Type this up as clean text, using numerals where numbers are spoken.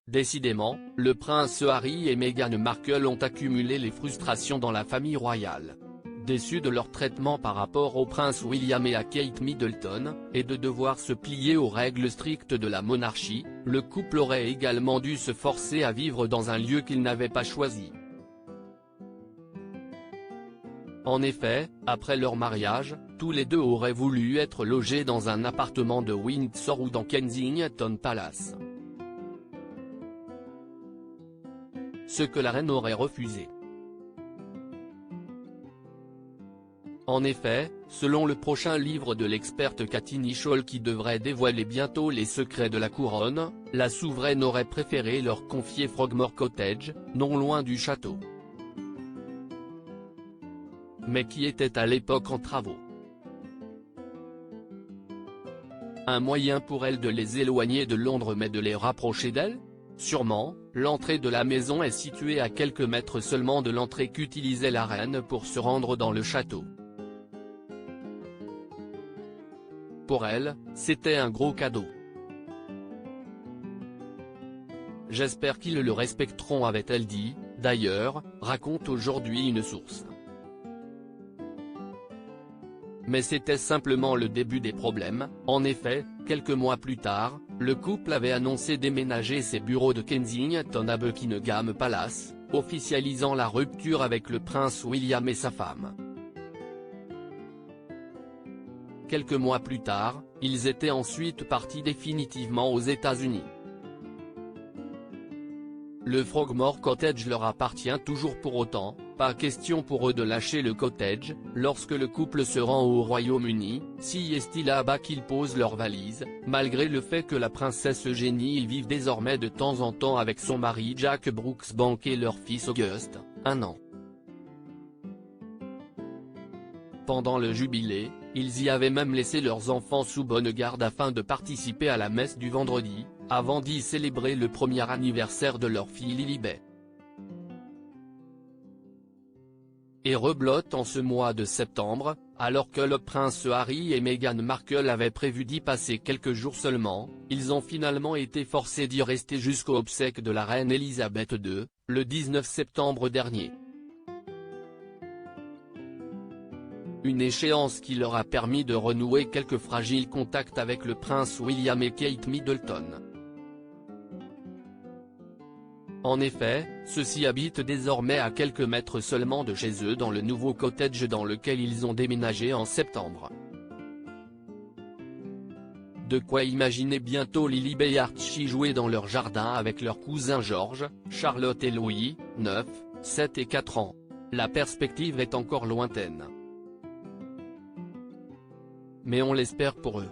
Décidément, le prince Harry et Meghan Markle ont accumulé les frustrations dans la famille royale. Déçus de leur traitement par rapport au prince William et à Kate Middleton, et de devoir se plier aux règles strictes de la monarchie, le couple aurait également dû se forcer à vivre dans un lieu qu'ils n'avaient pas choisi. En effet, après leur mariage, tous les deux auraient voulu être logés dans un appartement de Windsor ou dans Kensington Palace. Ce que la reine aurait refusé. En effet, selon le prochain livre de l'experte Cathy Nicholl qui devrait dévoiler bientôt les secrets de la couronne, la souveraine aurait préféré leur confier Frogmore Cottage, non loin du château, mais qui était à l'époque en travaux. Un moyen pour elle de les éloigner de Londres mais de les rapprocher d'elle? Sûrement, l'entrée de la maison est située à quelques mètres seulement de l'entrée qu'utilisait la reine pour se rendre dans le château. Pour elle, c'était un gros cadeau. J'espère qu'ils le respecteront, avait-elle dit, d'ailleurs, raconte aujourd'hui une source. Mais c'était simplement le début des problèmes. En effet, quelques mois plus tard, le couple avait annoncé déménager ses bureaux de Kensington à Buckingham Palace, officialisant la rupture avec le prince William et sa femme. Quelques mois plus tard, ils étaient ensuite partis définitivement aux États-Unis. Le Frogmore Cottage leur appartient toujours pour autant, pas question pour eux de lâcher le cottage. Lorsque le couple se rend au Royaume-Uni, si est-il là-bas qu'ils posent leurs valises, malgré le fait que la princesse Eugénie y vive désormais de temps en temps avec son mari Jack Brooksbank et leur fils Auguste, 1 an. Pendant le jubilé, ils y avaient même laissé leurs enfants sous bonne garde afin de participer à la messe du vendredi, avant d'y célébrer le premier anniversaire de leur fille Lilibet. Et reblote en ce mois de septembre, alors que le prince Harry et Meghan Markle avaient prévu d'y passer quelques jours seulement, ils ont finalement été forcés d'y rester jusqu'aux obsèques de la reine Elisabeth II, le 19 septembre dernier. Une échéance qui leur a permis de renouer quelques fragiles contacts avec le prince William et Kate Middleton. En effet, ceux-ci habitent désormais à quelques mètres seulement de chez eux dans le nouveau cottage dans lequel ils ont déménagé en septembre. De quoi imaginer bientôt Lilibet et Archie jouer dans leur jardin avec leurs cousins George, Charlotte et Louis, 9, 7 et 4 ans. La perspective est encore lointaine. Mais on l'espère pour eux.